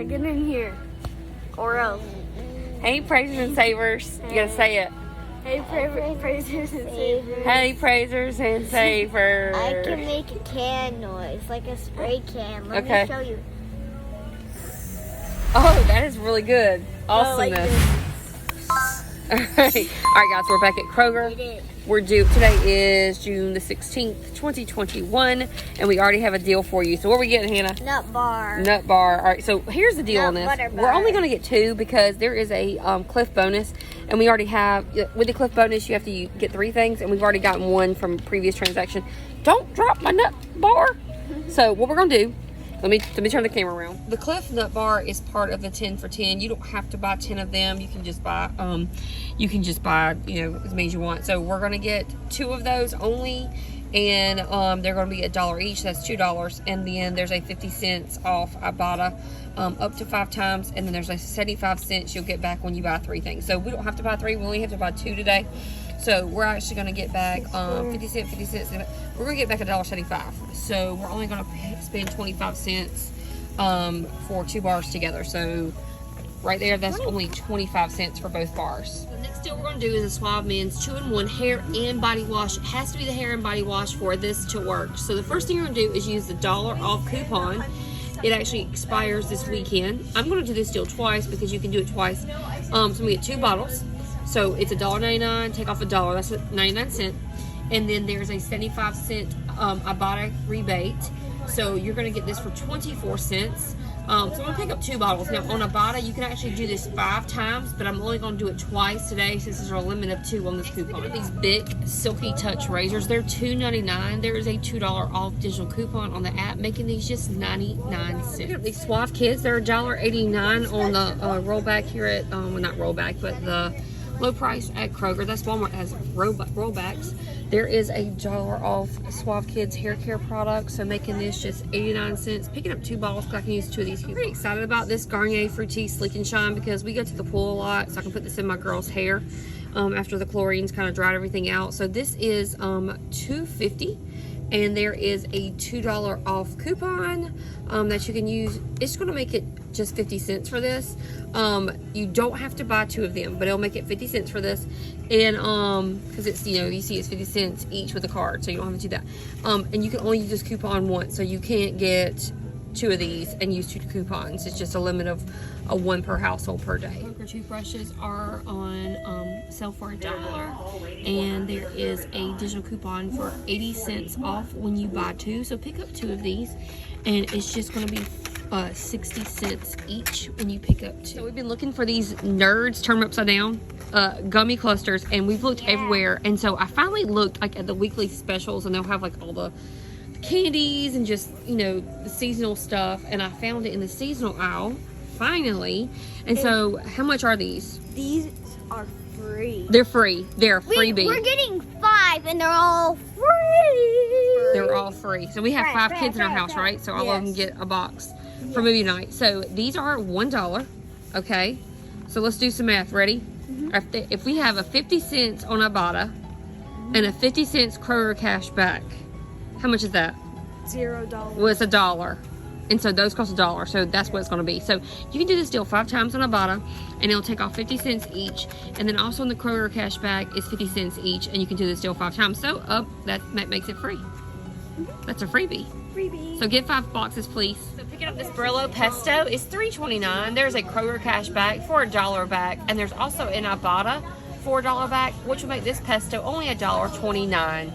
get in here. Or else. Hey, praisers and savers. You gotta say it. Hey, praisers and savers. Hey, praisers and savers. I can make a can noise, like a spray can. Let Okay. me show you. Oh, that is really good. Awesomeness. like All right, guys, we're back at Kroger. Today is June the 16th, 2021, and we already have a deal for you. So what are we getting, Hannah? Nut bar. Nut bar. All right, so here's the deal on this. Butter We're bar. only going to get 2 because there is a Cliff bonus, and we already have, with the Cliff bonus, you have to get 3 things, and we've already gotten 1 from previous transaction. Don't drop my nut bar. So what we're going to do, let me turn the camera around. The Cliff Nut Bar is part of the 10 for 10. You don't have to buy 10 of them. You can just buy as many as you want. So we're gonna get 2 of those only, and they're gonna be $1 each. That's $2. And then there's a 50 cents off IBOTTA up to 5 times, and then there's a 75 cents you'll get back when you buy 3 things. So we don't have to buy 3. We only have to buy 2 today. So we're actually going to get back 50 cents. We're going to get back $1.75. So we're only going to spend 25 cents for 2 bars together. So right there, that's only 25 cents for both bars. The next deal we're going to do is a Suave Men's 2-in-1 hair and body wash. It has to be the hair and body wash for this to work. So the first thing you're going to do is use the $1 off coupon. It actually expires this weekend. I'm going to do this deal twice because you can do it twice. So we get 2 bottles. So it's $1.99, take off $1, that's 99 cents. And then there's a 75 cent IBOTTA rebate. So you're gonna get this for 24 cents. So I'm gonna pick up 2 bottles. Now on IBOTTA, you can actually do this 5 times, but I'm only gonna do it twice today since there's a limit of 2 on this coupon. These big Silky Touch razors, they're $2.99. There is a $2 off digital coupon on the app, making these just 99 cents. These Suave Kids, they're $1.89 on the rollback here at, well not rollback, but the low price at Kroger. That's Walmart has rollbacks. There is a $1 off Suave Kids hair care product, so making this just 89 cents. Picking up 2 bottles because I can use 2 of these. I'm pretty excited about this Garnier Fructis Sleek and Shine because we go to the pool a lot, so I can put this in my girl's hair after the chlorine's kind of dried everything out. So this is $2.50. And there is a $2 off coupon that you can use. It's going to make it just 50 cents for this. You don't have to buy 2 of them, but it'll make it 50 cents for this. And because it's, you see it's 50 cents each with a card, so you don't have to do that. And you can only use this coupon once, so you can't get 2 of these and use 2 coupons. It's just a limit of 1 per household per day. Kroger toothbrushes are on sale for $1, and there is a digital coupon for 80 cents off when you buy 2. So pick up 2 of these, and it's just going to be 60 cents each when you pick up 2. So we've been looking for these Nerds Turn 'em Upside Down gummy clusters, and we've looked everywhere. And so I finally looked at the weekly specials, and they'll have all the candies and just the seasonal stuff, and I found it in the seasonal aisle finally. And so how much are these? These are free. They're free. They're freebie. We're getting 5 and they're all free. They're all free. So we have 5 kids in our house, right? So all of them get a box for movie night. So these are $1. Okay, so let's do some math. Ready? If we have a 50 cents on Ibotta and a 50 cents Kroger Cashback, how much is that? $0. Well, it's $1. And so those cost $1. So that's what it's going to be. So you can do this deal 5 times on Ibotta, and it'll take off 50 cents each. And then also on the Kroger Cashback is 50 cents each, and you can do this deal 5 times. So that makes it free. That's a freebie. So get 5 boxes, please. So picking up this Brillo pesto is $3.29. There's a Kroger Cashback for $1 back, and there's also an Ibotta for $1 back, which will make this pesto only $1.29.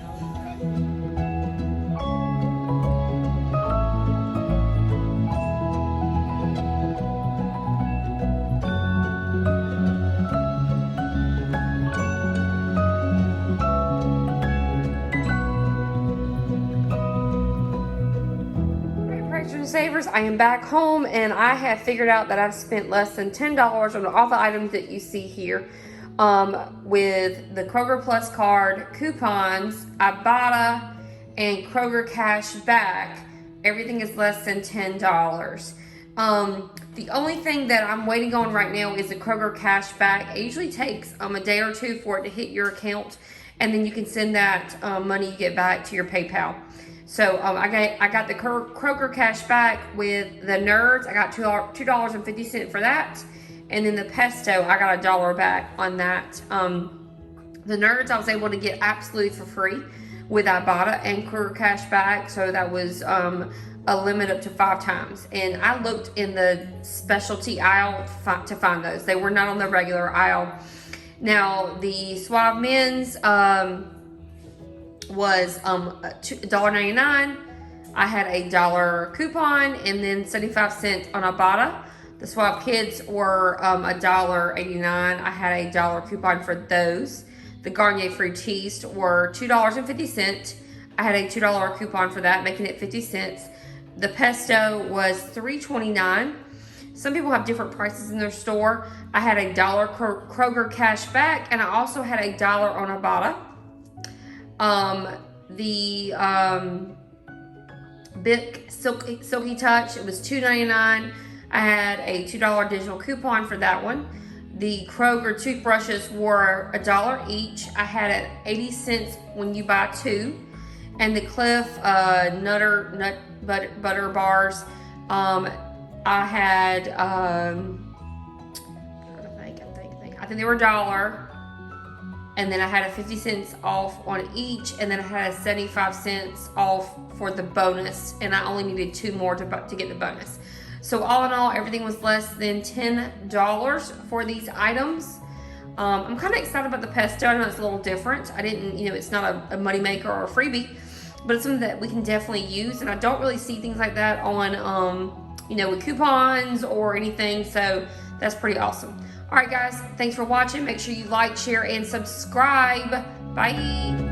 Savers, I am back home, and I have figured out that I've spent less than $10 on all the items that you see here with the Kroger Plus card, coupons, Ibotta, and Kroger Cashback. Everything is less than $10. The only thing that I'm waiting on right now is the Kroger Cashback. It usually takes a day or 2 for it to hit your account, and then you can send that money you get back to your PayPal. So I got the Kroger Cashback with the Nerds. I got $2.50 for that. And then the pesto, I got $1 back on that. The Nerds I was able to get absolutely for free with Ibotta and Kroger Cashback. So that was a limit up to 5 times. And I looked in the specialty aisle to find those. They were not on the regular aisle. Now, the Suave Men's was $1.99. I had a $1 coupon and then 75 cents on Ibotta. The Suave Kids were $1.89. I had a $1 coupon for those. The Garnier Fruit Teas were $2.50. I had a $2 coupon for that, making it 50 cents. The pesto was $3.29. Some people have different prices in their store. I had a $1 Kroger Cashback, and I also had a $1 on Ibotta. The Bic Silky Touch, it was $2.99. I had a $2 digital coupon for that one. The Kroger toothbrushes were $1 each. I had it 80 cents when you buy 2. And the Cliff nut butter bars, I had I think they were $1. And then I had a 50 cents off on each, and then I had a 75 cents off for the bonus, and I only needed 2 more to get the bonus. So all in all, everything was less than $10 for these items. I'm kind of excited about the pesto. I know it's a little different. I didn't, it's not a money maker or a freebie, but it's something that we can definitely use, and I don't really see things like that on, with coupons or anything, so that's pretty awesome. All right, guys, thanks for watching. Make sure you like, share, and subscribe. Bye.